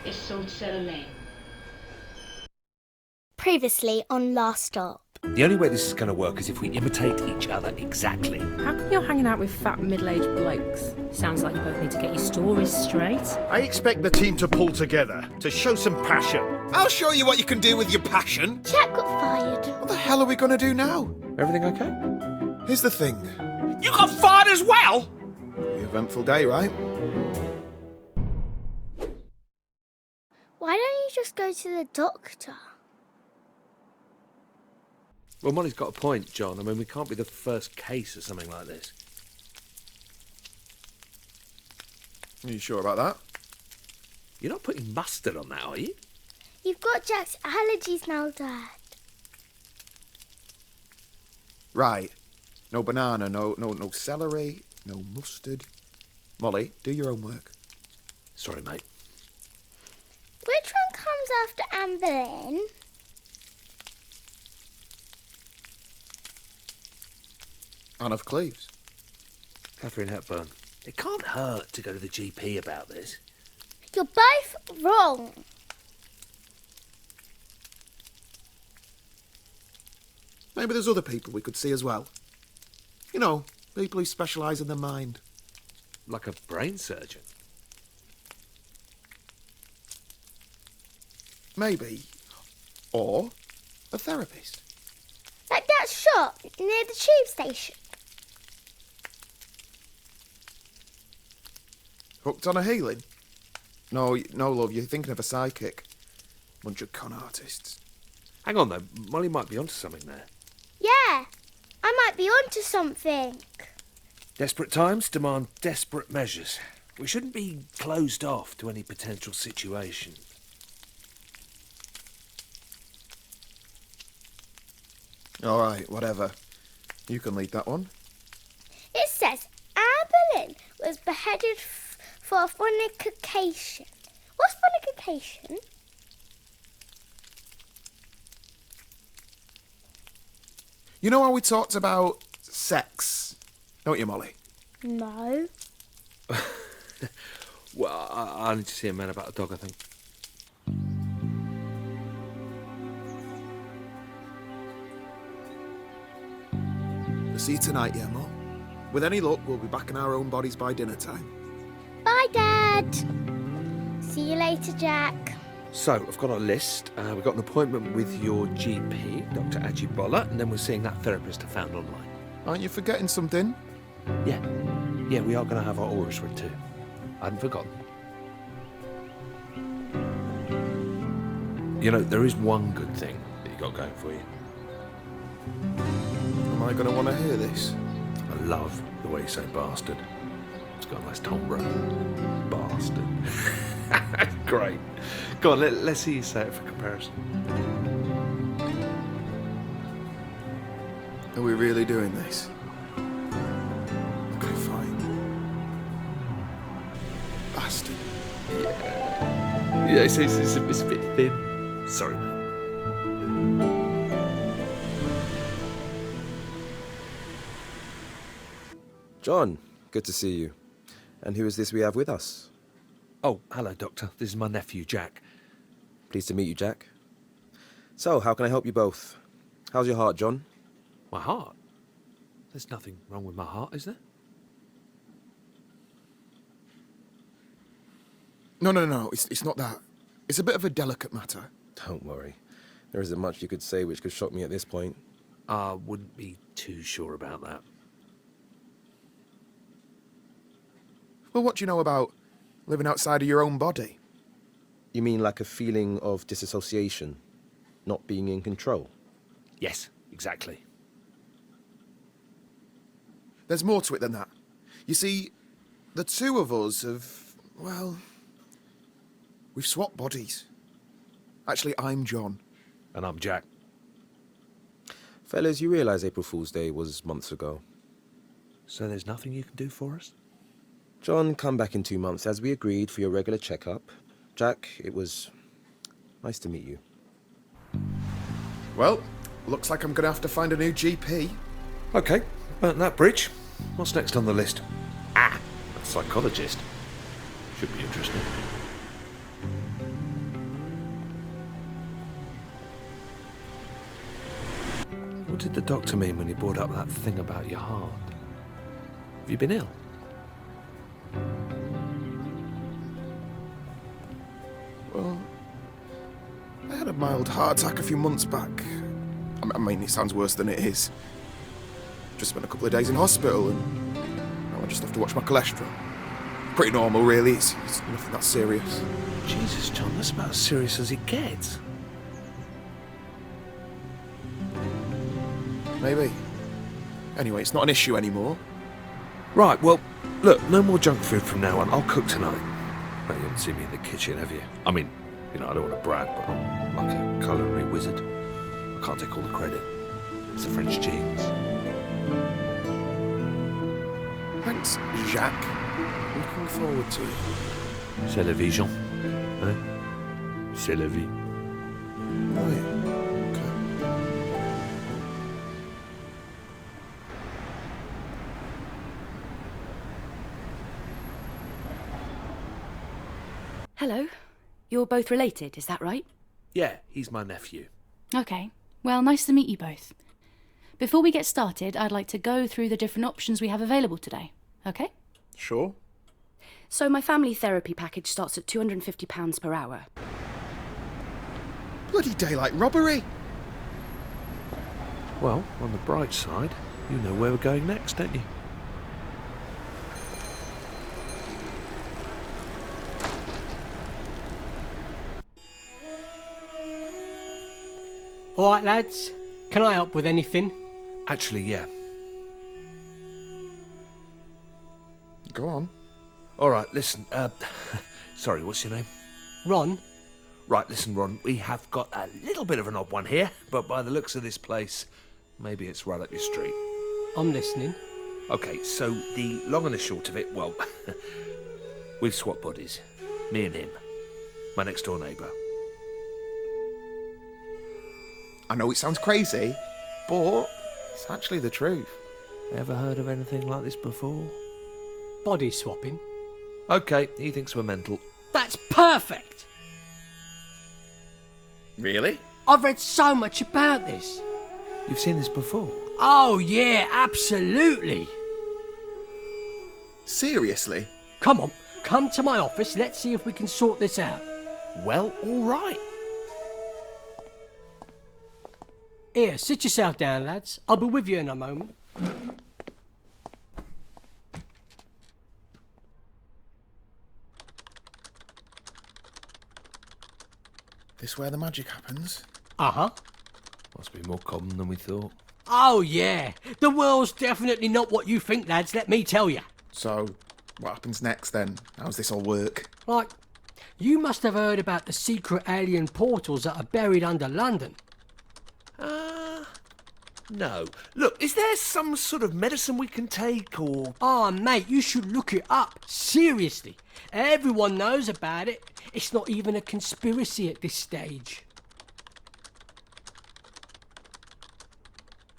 e sul Lane. Previously on Last Stop. The only way this is going to work is if we imitate each other exactly. How come you're hanging out with fat middle-aged blokes? Sounds like you both need to get your stories straight. I expect the team to pull together, to show some passion. I'll show you what you can do with your passion. Jack got fired. What the hell are we going to do now? Everything okay? Here's the thing. You got fired as well? The eventful day, right? Why don't you just go to the doctor? Well, Molly's got a point, John. I mean, we can't be the first case of something like this. Are you sure about that? You're not putting mustard on that, are you? You've got Jack's allergies now, Dad. Right. No banana, no celery, no mustard. Molly, do your homework. Sorry, mate. Which one comes after Anne Boleyn? Anne of Cleves. Catherine Hepburn. It can't hurt to go to the GP about this. You're both wrong. Maybe there's other people we could see as well. You know, people who specialise in the mind. Like a brain surgeon. Maybe. Or a therapist. Like that shop near the tube station. Hooked on a healing? No, love, you're thinking of a psychic. Bunch of con artists. Hang on, though. Molly might be onto something there. Yeah, I might be onto something. Desperate times demand desperate measures. We shouldn't be closed off to any potential situation. All right, whatever. You can lead that one. It says Anne Boleyn was beheaded for fornication. What's fornication? You know how we talked about sex, don't you, Molly? No. Well, I need to see a man about a dog, I think. We'll see you tonight, yeah, Mo? With any luck, we'll be back in our own bodies by dinner time. Bye, Dad. See you later, Jack. So, I've got a list. We've got an appointment with your GP, Dr. Ajibola, and then we're seeing that therapist I found online. Aren't you forgetting something? Yeah, we are going to have our auras read too. I hadn't forgotten. You know, there is one good thing that you got going for you. Am I going to want to hear this? I love the way you say bastard. It's got a nice timbre. Bastard. Great. Go on, let's see you say it for comparison. Are we really doing this? Okay, fine. Bastard. Yeah, it's a bit thin. Sorry, mate. John, good to see you. And who is this we have with us? Oh, hello, Doctor. This is my nephew, Jack. Pleased to meet you, Jack. So, how can I help you both? How's your heart, John? My heart? There's nothing wrong with my heart, is there? No. It's not that. It's a bit of a delicate matter. Don't worry. There isn't much you could say which could shock me at this point. I wouldn't be too sure about that. Well, what do you know about living outside of your own body? You mean like a feeling of disassociation? Not being in control? Yes, exactly. There's more to it than that. You see, the two of us have, well, we've swapped bodies. Actually, I'm John. And I'm Jack. Fellas, you realise April Fool's Day was months ago. So there's nothing you can do for us? John, come back in 2 months as we agreed for your regular checkup. Jack, it was nice to meet you. Well, looks like I'm going to have to find a new GP. Okay, burnt that bridge. What's next on the list? A psychologist. Should be interesting. What did the doctor mean when he brought up that thing about your heart? Have you been ill? Well, I had a mild heart attack a few months back. I mean, it sounds worse than it is. Just spent a couple of days in hospital and now I just have to watch my cholesterol. Pretty normal, really. It's nothing that serious. Jesus, John, that's about as serious as it gets. Maybe. Anyway, it's not an issue anymore. Right, well, look, no more junk food from now on. I'll cook tonight. Well, you haven't seen me in the kitchen, have you? I mean, you know, I don't want to brag, but I'm like a culinary wizard. I can't take all the credit. It's the French genes. Thanks, Jacques. I'm looking forward to it. C'est la vie, Jean. Hein? C'est la vie. Oh, yeah. Okay. Hello. You're both related, is that right? Yeah, he's my nephew. Okay. Well, nice to meet you both. Before we get started, I'd like to go through the different options we have available today. Okay? Sure. So my family therapy package starts at £250 per hour. Bloody daylight robbery! Well, on the bright side, you know where we're going next, don't you? All right, lads. Can I help with anything? Actually, yeah. Go on. All right, listen, sorry, what's your name? Ron? Right, listen, Ron, we have got a little bit of an odd one here, but by the looks of this place, maybe it's right up your street. I'm listening. Okay, so the long and the short of it, well, we've swapped bodies. Me and him. My next door neighbour. I know it sounds crazy, but it's actually the truth. Ever heard of anything like this before? Body swapping. Okay, he thinks we're mental. That's perfect! Really? I've read so much about this. You've seen this before? Oh, yeah, absolutely. Seriously? Come on, come to my office. Let's see if we can sort this out. Well, all right. Here, sit yourself down, lads. I'll be with you in a moment. This where the magic happens? Uh-huh. Must be more common than we thought. Oh, yeah. The world's definitely not what you think, lads, let me tell you. So, what happens next then? How's this all work? Like, you must have heard about the secret alien portals that are buried under London. No. Look, is there some sort of medicine we can take, or... Oh, mate, you should look it up. Seriously. Everyone knows about it. It's not even a conspiracy at this stage.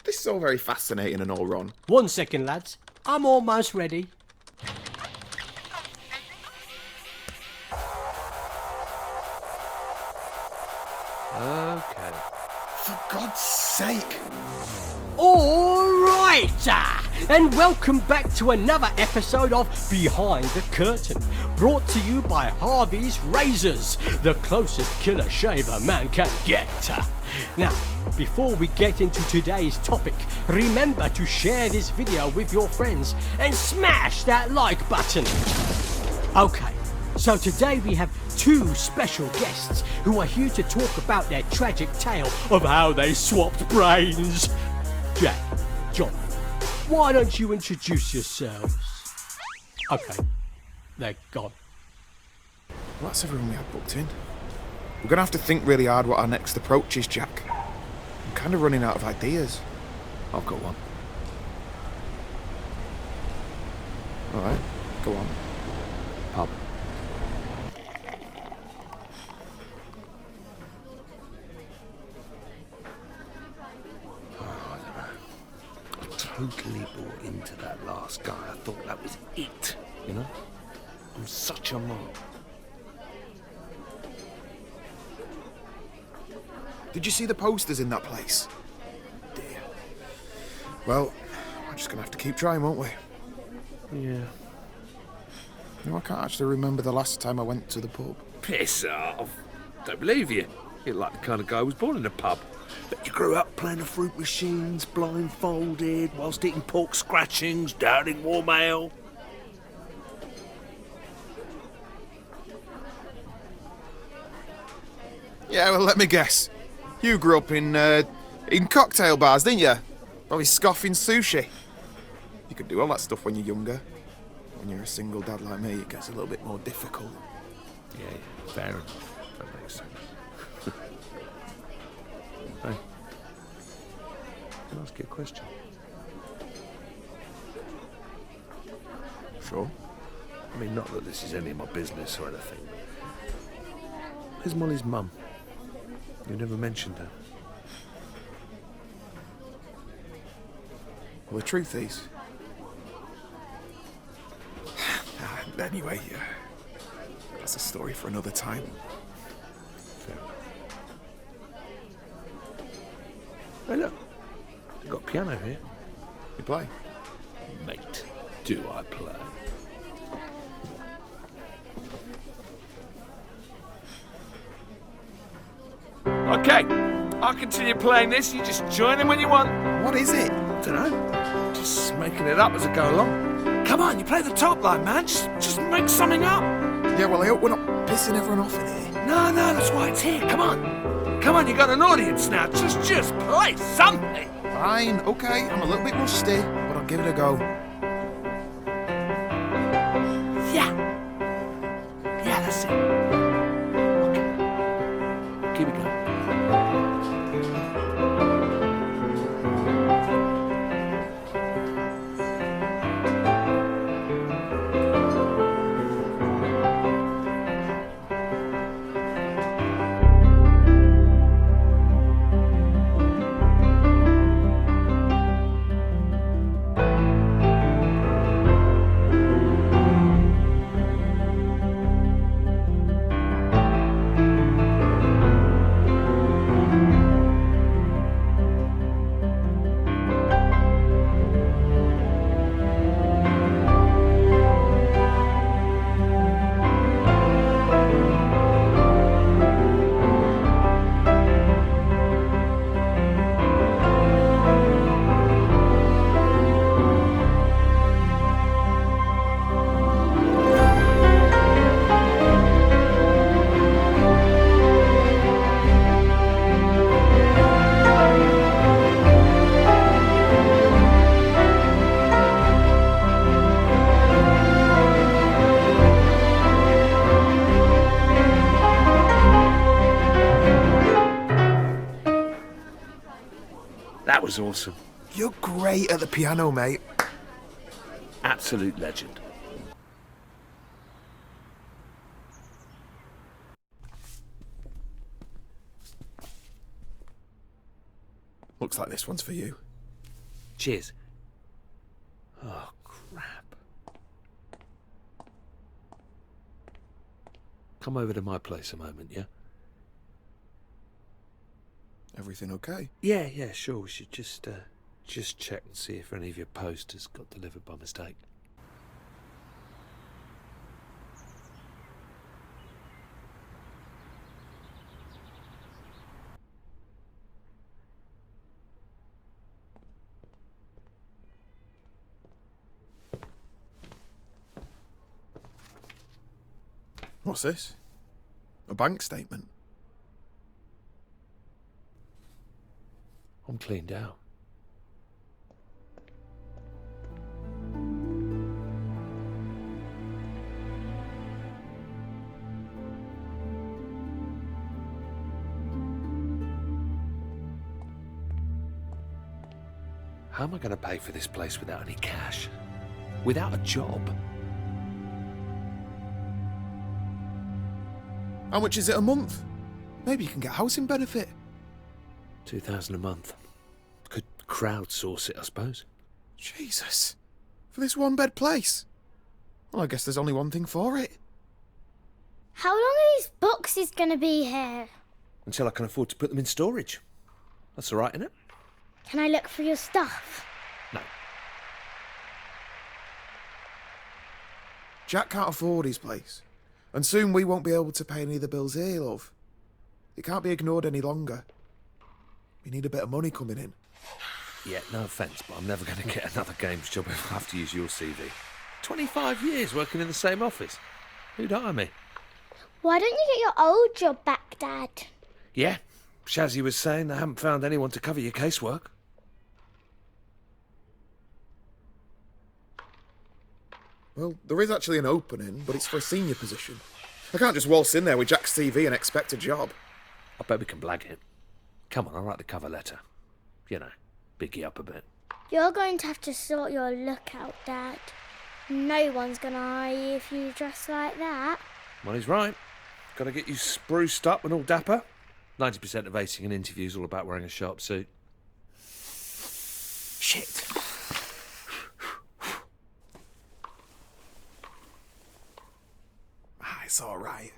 This is all very fascinating and all, Ron. 1 second, lads. I'm almost ready. Okay. For God's sake! All right, and welcome back to another episode of Behind the Curtain, brought to you by Harvey's Razors, the closest killer shave a man can get. Now, before we get into today's topic, remember to share this video with your friends and smash that like button. Okay, so today we have two special guests who are here to talk about their tragic tale of how they swapped brains. Jack, John, why don't you introduce yourselves? Okay, they're gone. Well, that's everyone we had booked in. We're gonna have to think really hard what our next approach is, Jack. I'm kind of running out of ideas. I've got one. Alright, go on. Pub. Totally bought into that last guy. I thought that was it, you know? I'm such a mark. Did you see the posters in that place? Dear. Well, we're just gonna have to keep trying, won't we? Yeah. You know, I can't actually remember the last time I went to the pub. Piss off. Don't believe you. You're like the kind of guy who was born in a pub. But you grew up playing the fruit machines, blindfolded, whilst eating pork scratchings, downing warm ale. Yeah, well, let me guess. You grew up in cocktail bars, didn't you? Probably scoffing sushi. You could do all that stuff when you're younger. When you're a single dad like me, it gets a little bit more difficult. Yeah, fair enough. That makes sense. Hey, can I ask you a question? Sure. I mean, not that this is any of my business or anything. Where's Molly's mum? You never mentioned her. Well, the truth is... Anyway, that's a story for another time. Fair enough. Hey, look. I've got a piano here. You play? Mate, do I play? Okay, I'll continue playing this. You just join in when you want. What is it? Dunno. Just making it up as I go along. Come on, you play the top line, man. Just make something up. Yeah, well, I hope we're not pissing everyone off in here. No, that's why it's here. Come on. Come on, you got an audience now. Just play something. Fine, okay, I'm a little bit rusty, but I'll give it a go. Yeah. Yeah, that's it. Okay. Keep it going. That was awesome. You're great at the piano, mate. Absolute legend. Looks like this one's for you. Cheers. Oh, crap. Come over to my place a moment, yeah? Everything okay? Yeah, sure. We should just check and see if any of your posters got delivered by mistake. What's this? A bank statement? I'm cleaned out. How am I going to pay for this place without any cash? Without a job? How much is it a month? Maybe you can get housing benefit. 2,000 a month. Could crowdsource it, I suppose. Jesus. For this one-bed place? Well, I guess there's only one thing for it. How long are these boxes gonna be here? Until I can afford to put them in storage. That's all right, isn't it? Can I look for your stuff? Jack can't afford his place. And soon we won't be able to pay any of the bills here, love. It can't be ignored any longer. We need a bit of money coming in. Yeah, no offence, but I'm never going to get another games job if I have to use your CV. 25 years working in the same office. Who'd hire me? Why don't you get your old job back, Dad? Yeah, Shazzy was saying they haven't found anyone to cover your casework. Well, there is actually an opening, but it's for a senior position. I can't just waltz in there with Jack's CV and expect a job. I bet we can blag it. Come on, I'll write the cover letter. You know, big you up a bit. You're going to have to sort your look out, Dad. No one's going to hire you if you dress like that. Well, he's right. Got to get you spruced up and all dapper. 90% of acing an interview's all about wearing a sharp suit. Shit. It's all right.